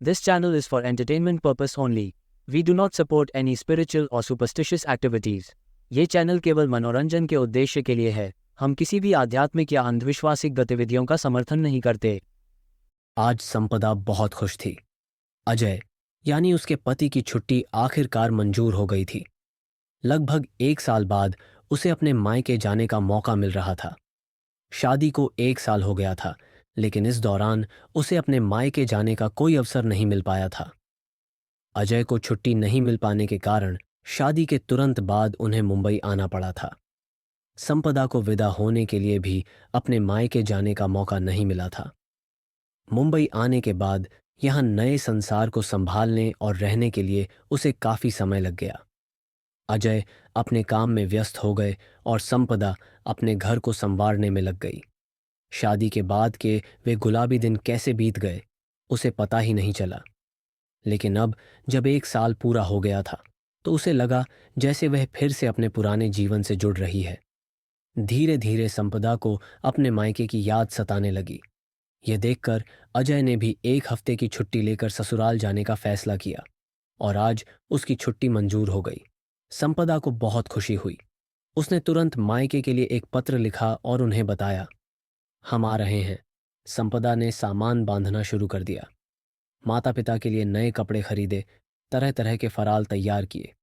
This channel is for entertainment purpose only. We do not support any spiritual or superstitious activities. ये channel केवल मनोरंजन के उद्देश्य के लिए है। हम किसी भी आध्यात्मिक या अंधविश्वासिक गतिविधियों का समर्थन नहीं करते। आज संपदा बहुत खुश थी। अजय यानी उसके पति की छुट्टी आखिरकार मंजूर हो गई थी। लगभग 1 साल बाद उसे अपने मायके जाने का मौका मिल रहा था। शादी को 1 साल हो गया था, लेकिन इस दौरान उसे अपने मायके जाने का कोई अवसर नहीं मिल पाया था। अजय को छुट्टी नहीं मिल पाने के कारण शादी के तुरंत बाद उन्हें मुंबई आना पड़ा था। संपदा को विदा होने के लिए भी अपने मायके जाने का मौका नहीं मिला था। मुंबई आने के बाद यहाँ नए संसार को संभालने और रहने के लिए उसे काफी समय लग गया। अजय अपने काम में व्यस्त हो गए और संपदा अपने घर को संवारने में लग गई। शादी के बाद के वे गुलाबी दिन कैसे बीत गए उसे पता ही नहीं चला। लेकिन अब जब 1 साल पूरा हो गया था तो उसे लगा जैसे वह फिर से अपने पुराने जीवन से जुड़ रही है। धीरे धीरे संपदा को अपने मायके की याद सताने लगी। यह देखकर अजय ने भी 1 हफ्ते की छुट्टी लेकर ससुराल जाने का फैसला किया और आज उसकी छुट्टी मंजूर हो गई। संपदा को बहुत खुशी हुई। उसने तुरंत मायके के लिए एक पत्र लिखा और उन्हें बताया, हम आ रहे हैं। संपदा ने सामान बांधना शुरू कर दिया। माता पिता के लिए नए कपड़े खरीदे, तरह तरह के फराल तैयार किए।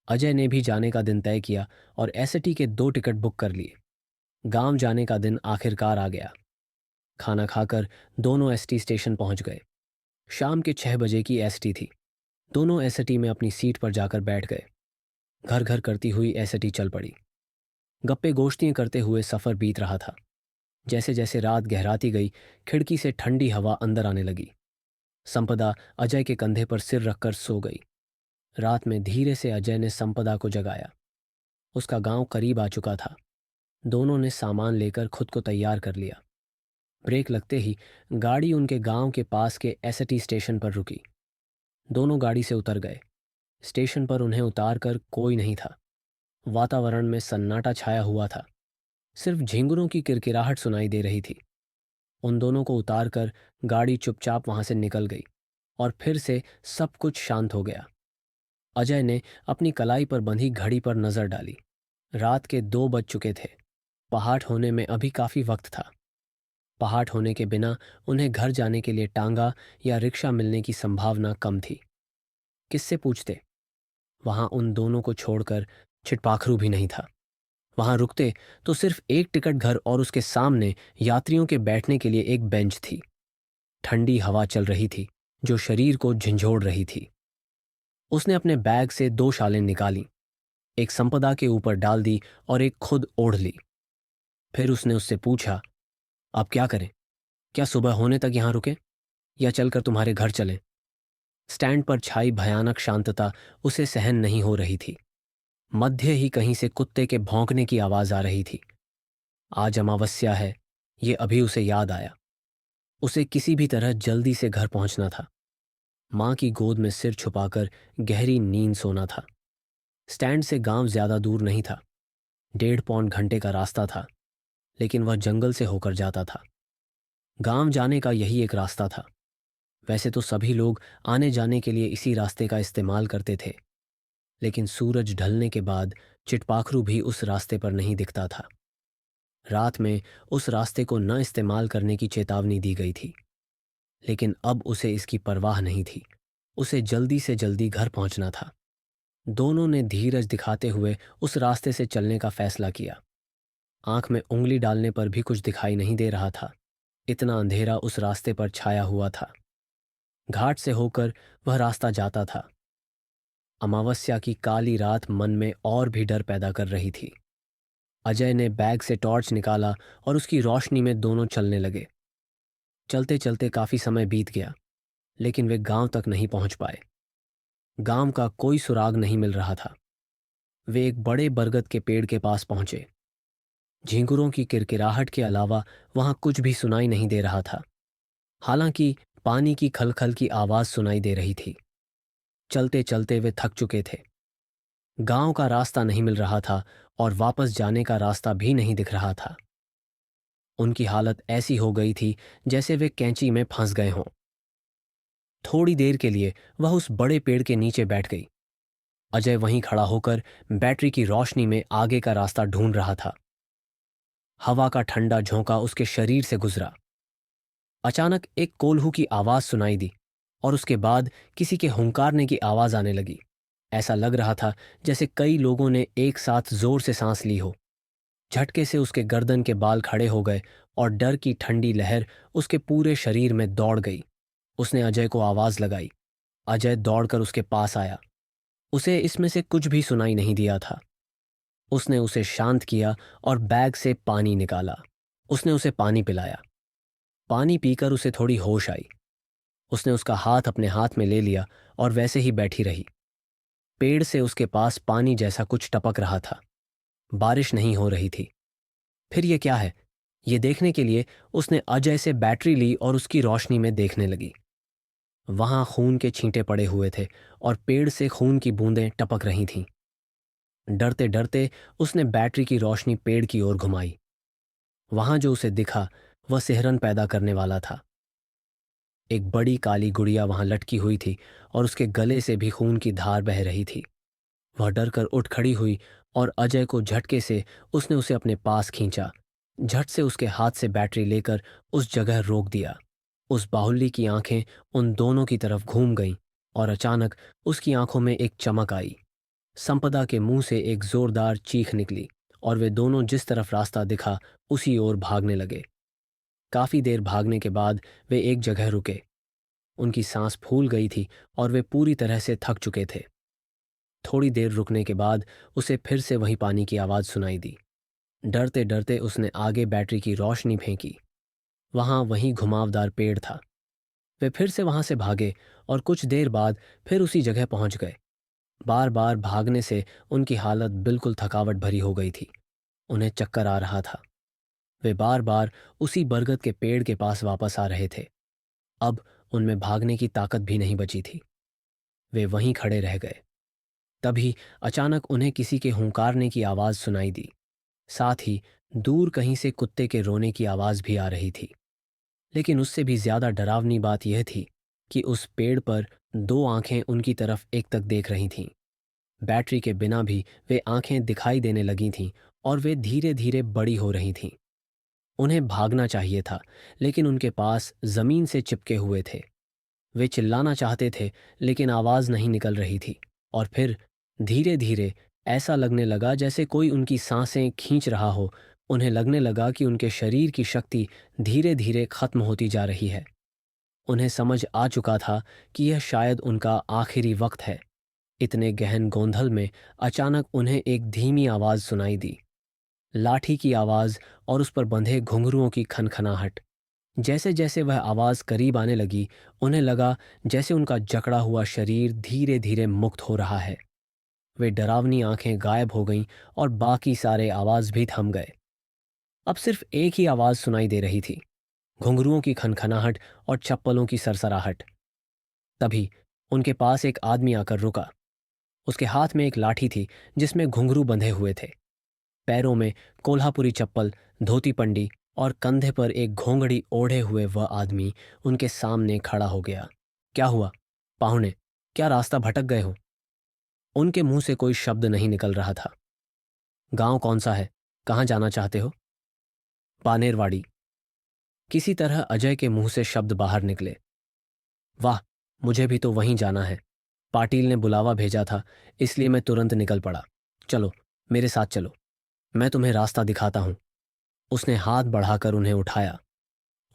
अजय ने भी जाने का दिन तय किया और एसटी के 2 टिकट बुक कर लिए। गांव जाने का दिन आखिरकार आ गया। खाना खाकर दोनों एसटी स्टेशन पहुंच गए। शाम के 6 बजे की एसटी थी। दोनों एसटी में अपनी सीट पर जाकर बैठ गए। घर घर करती हुई एसटी चल पड़ी। गप्पे गोश्तियां करते हुए सफ़र बीत रहा था। जैसे जैसे रात गहराती गई, खिड़की से ठंडी हवा अंदर आने लगी। संपदा अजय के कंधे पर सिर रखकर सो गई। रात में धीरे से अजय ने संपदा को जगाया। उसका गांव करीब आ चुका था। दोनों ने सामान लेकर खुद को तैयार कर लिया। ब्रेक लगते ही गाड़ी उनके गांव के पास के एसटी स्टेशन पर रुकी। दोनों गाड़ी से उतर गए। स्टेशन पर उन्हें उतारकर कोई नहीं था। वातावरण में सन्नाटा छाया हुआ था। सिर्फ झिंगुरों की किरकिराहट सुनाई दे रही थी। उन दोनों को उतारकर गाड़ी चुपचाप वहां से निकल गई और फिर से सब कुछ शांत हो गया। अजय ने अपनी कलाई पर बंधी घड़ी पर नजर डाली। रात के 2 बज चुके थे। पहाड़ होने में अभी काफी वक्त था। पहाड़ होने के बिना उन्हें घर जाने के लिए टांगा या रिक्शा मिलने की संभावना कम थी। किससे पूछते? वहां उन दोनों को छोड़कर छिटपाखरू भी नहीं था। वहां रुकते तो सिर्फ एक टिकट घर और उसके सामने यात्रियों के बैठने के लिए एक बेंच थी। ठंडी हवा चल रही थी जो शरीर को झंझोड़ रही थी। उसने अपने बैग से 2 शालें निकाली, एक संपदा के ऊपर डाल दी और एक खुद ओढ़ ली। फिर उसने उससे पूछा, अब क्या करें? क्या सुबह होने तक यहां रुकें या चलकर तुम्हारे घर चलें? स्टैंड पर छाई भयानक शांतता उसे सहन नहीं हो रही थी। मध्य ही कहीं से कुत्ते के भौंकने की आवाज आ रही थी। आज अमावस्या है, ये अभी उसे याद आया। उसे किसी भी तरह जल्दी से घर पहुंचना था। मां की गोद में सिर छुपाकर गहरी नींद सोना था। स्टैंड से गांव ज्यादा दूर नहीं था। 1.5 पौन घंटे का रास्ता था, लेकिन वह जंगल से होकर जाता था। गांव जाने का यही एक रास्ता था। वैसे तो सभी लोग आने जाने के लिए इसी रास्ते का इस्तेमाल करते थे, लेकिन सूरज ढलने के बाद चिटपाखरू भी उस रास्ते पर नहीं दिखता था। रात में उस रास्ते को न इस्तेमाल करने की चेतावनी दी गई थी, लेकिन अब उसे इसकी परवाह नहीं थी। उसे जल्दी से जल्दी घर पहुंचना था। दोनों ने धीरज दिखाते हुए उस रास्ते से चलने का फैसला किया। आंख में उंगली डालने पर भी कुछ दिखाई नहीं दे रहा था। इतना अंधेरा उस रास्ते पर छाया हुआ था। घाट से होकर वह रास्ता जाता था। अमावस्या की काली रात मन में और भी डर पैदा कर रही थी। अजय ने बैग से टॉर्च निकाला और उसकी रोशनी में दोनों चलने लगे। चलते चलते काफी समय बीत गया, लेकिन वे गांव तक नहीं पहुंच पाए। गांव का कोई सुराग नहीं मिल रहा था। वे एक बड़े बरगद के पेड़ के पास पहुंचे। झींगुरों की किरकिराहट के अलावा वहां कुछ भी सुनाई नहीं दे रहा था। हालांकि पानी की खलखल की आवाज सुनाई दे रही थी। चलते चलते वे थक चुके थे। गांव का रास्ता नहीं मिल रहा था और वापस जाने का रास्ता भी नहीं दिख रहा था। उनकी हालत ऐसी हो गई थी जैसे वे कैंची में फंस गए हों। थोड़ी देर के लिए वह उस बड़े पेड़ के नीचे बैठ गई। अजय वहीं खड़ा होकर बैटरी की रोशनी में आगे का रास्ता ढूंढ रहा था। हवा का ठंडा झोंका उसके शरीर से गुजरा। अचानक एक कोल्हू की आवाज सुनाई दी और उसके बाद किसी के हुंकारने की आवाज आने लगी। ऐसा लग रहा था जैसे कई लोगों ने एक साथ जोर से सांस ली हो। झटके से उसके गर्दन के बाल खड़े हो गए और डर की ठंडी लहर उसके पूरे शरीर में दौड़ गई। उसने अजय को आवाज लगाई। अजय दौड़कर उसके पास आया। उसे इसमें से कुछ भी सुनाई नहीं दिया था। उसने उसे शांत किया और बैग से पानी निकाला। उसने उसे पानी पिलाया। पानी पीकर उसे थोड़ी होश आई। उसने उसका हाथ अपने हाथ में ले लिया और वैसे ही बैठी रही। पेड़ से उसके पास पानी जैसा कुछ टपक रहा था। बारिश नहीं हो रही थी। फिर ये क्या है? ये देखने के लिए उसने अजय से बैटरी ली और उसकी रोशनी में देखने लगी। वहां खून के छींटे पड़े हुए थे और पेड़ से खून की बूंदें टपक रही थीं। डरते डरते उसने बैटरी की रोशनी पेड़ की ओर घुमाई। वहां जो उसे दिखा वह सिहरन पैदा करने वाला था। एक बड़ी काली गुड़िया वहां लटकी हुई थी और उसके गले से भी खून की धार बह रही थी। वह डरकर उठ खड़ी हुई और अजय को झटके से उसने उसे अपने पास खींचा। झट से उसके हाथ से बैटरी लेकर उस जगह रोक दिया। उस बाहुल्य की आंखें उन दोनों की तरफ घूम गईं और अचानक उसकी आंखों में एक चमक आई। संपदा के मुंह से एक जोरदार चीख निकली और वे दोनों जिस तरफ रास्ता दिखा उसी ओर भागने लगे। काफी देर भागने के बाद वे एक जगह रुके। उनकी सांस फूल गई थी और वे पूरी तरह से थक चुके थे। थोड़ी देर रुकने के बाद उसे फिर से वही पानी की आवाज सुनाई दी। डरते डरते उसने आगे बैटरी की रोशनी फेंकी। वहां वही घुमावदार पेड़ था। वे फिर से वहां से भागे और कुछ देर बाद फिर उसी जगह पहुंच गए। बार बार भागने से उनकी हालत बिल्कुल थकावट भरी हो गई थी। उन्हें चक्कर आ रहा था। वे बार बार उसी बरगद के पेड़ के पास वापस आ रहे थे। अब उनमें भागने की ताकत भी नहीं बची थी। वे वहीं खड़े रह गए। तभी अचानक उन्हें किसी के हुंकारने की आवाज सुनाई दी। साथ ही दूर कहीं से कुत्ते के रोने की आवाज भी आ रही थी। लेकिन उससे भी ज्यादा डरावनी बात यह थी कि उस पेड़ पर दो आंखें उनकी तरफ एक तक देख रही थीं। बैटरी के बिना भी वे आंखें दिखाई देने लगी थीं और वे धीरे धीरे बड़ी हो रही थीं। उन्हें भागना चाहिए था, लेकिन उनके पास जमीन से चिपके हुए थे। वे चिल्लाना चाहते थे, लेकिन आवाज नहीं निकल रही थी। और फिर धीरे धीरे ऐसा लगने लगा जैसे कोई उनकी सांसें खींच रहा हो। उन्हें लगने लगा कि उनके शरीर की शक्ति धीरे धीरे खत्म होती जा रही है। उन्हें समझ आ चुका था कि यह शायद उनका आखिरी वक्त है। इतने गहन गोंधल में अचानक उन्हें एक धीमी आवाज सुनाई दी। लाठी की आवाज और उस पर बंधे घुंघरुओं की खनखनाहट। जैसे जैसे वह आवाज करीब आने लगी, उन्हें लगा जैसे उनका जकड़ा हुआ शरीर धीरे धीरे मुक्त हो रहा है। वे डरावनी आंखें गायब हो गईं और बाकी सारे आवाज भी थम गए। अब सिर्फ एक ही आवाज सुनाई दे रही थी, घुंघरुओं की खनखनाहट और चप्पलों की सरसराहट। तभी उनके पास एक आदमी आकर रुका। उसके हाथ में एक लाठी थी जिसमें घुंघरू बंधे हुए थे। पैरों में कोल्हापुरी चप्पल, धोती पंडी और कंधे पर एक घोंगड़ी ओढ़े हुए वह आदमी उनके सामने खड़ा हो गया। क्या हुआ पाहुने? क्या रास्ता भटक गए हो? उनके मुंह से कोई शब्द नहीं निकल रहा था। गांव कौन सा है? कहाँ जाना चाहते हो? पानेरवाड़ी। किसी तरह अजय के मुंह से शब्द बाहर निकले। वाह, मुझे भी तो वहीं जाना है। पाटिल ने बुलावा भेजा था, इसलिए मैं तुरंत निकल पड़ा। चलो, मेरे साथ चलो, मैं तुम्हें रास्ता दिखाता हूं। उसने हाथ बढ़ाकर उन्हें उठाया।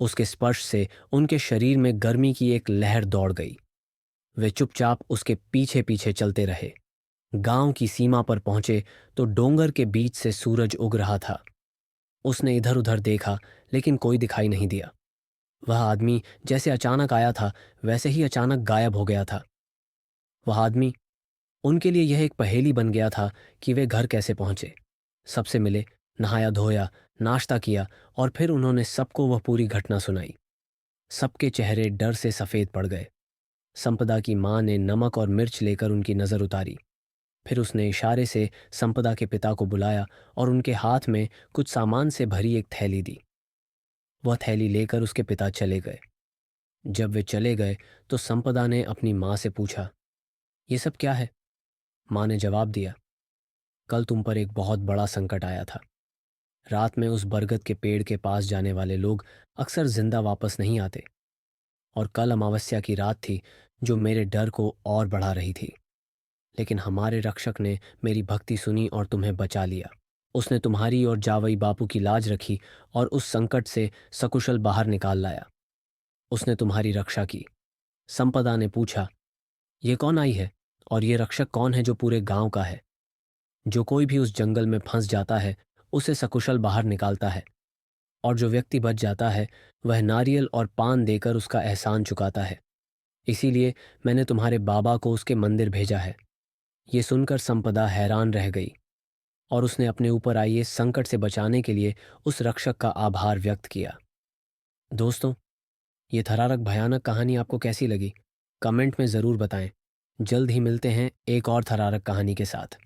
उसके स्पर्श से उनके शरीर में गर्मी की एक लहर दौड़ गई। वे चुपचाप उसके पीछे पीछे चलते रहे। गांव की सीमा पर पहुंचे तो डोंगर के बीच से सूरज उग रहा था। उसने इधर उधर देखा, लेकिन कोई दिखाई नहीं दिया। वह आदमी जैसे अचानक आया था वैसे ही अचानक गायब हो गया था। वह आदमी, उनके लिए यह एक पहेली बन गया था कि वे घर कैसे पहुंचे। सबसे मिले, नहाया धोया, नाश्ता किया और फिर उन्होंने सबको वह पूरी घटना सुनाई। सबके चेहरे डर से सफ़ेद पड़ गए। संपदा की माँ ने नमक और मिर्च लेकर उनकी नज़र उतारी। फिर उसने इशारे से संपदा के पिता को बुलाया और उनके हाथ में कुछ सामान से भरी एक थैली दी। वह थैली लेकर उसके पिता चले गए। जब वे चले गए तो संपदा ने अपनी माँ से पूछा, ये सब क्या है? माँ ने जवाब दिया, कल तुम पर एक बहुत बड़ा संकट आया था। रात में उस बरगद के पेड़ के पास जाने वाले लोग अक्सर जिंदा वापस नहीं आते, और कल अमावस्या की रात थी जो मेरे डर को और बढ़ा रही थी। लेकिन हमारे रक्षक ने मेरी भक्ति सुनी और तुम्हें बचा लिया। उसने तुम्हारी और जावई बापू की लाज रखी और उस संकट से सकुशल बाहर निकाल लाया। उसने तुम्हारी रक्षा की। संपदा ने पूछा, ये कौन आई है और ये रक्षक कौन है जो पूरे गांव का है? जो कोई भी उस जंगल में फंस जाता है उसे सकुशल बाहर निकालता है, और जो व्यक्ति बच जाता है वह नारियल और पान देकर उसका एहसान चुकाता है। इसीलिए मैंने तुम्हारे बाबा को उसके मंदिर भेजा है। ये सुनकर संपदा हैरान रह गई और उसने अपने ऊपर आई इस संकट से बचाने के लिए उस रक्षक का आभार व्यक्त किया। दोस्तों, ये थरारक भयानक कहानी आपको कैसी लगी? कमेंट में ज़रूर बताएं। जल्द ही मिलते हैं एक और थरारक कहानी के साथ।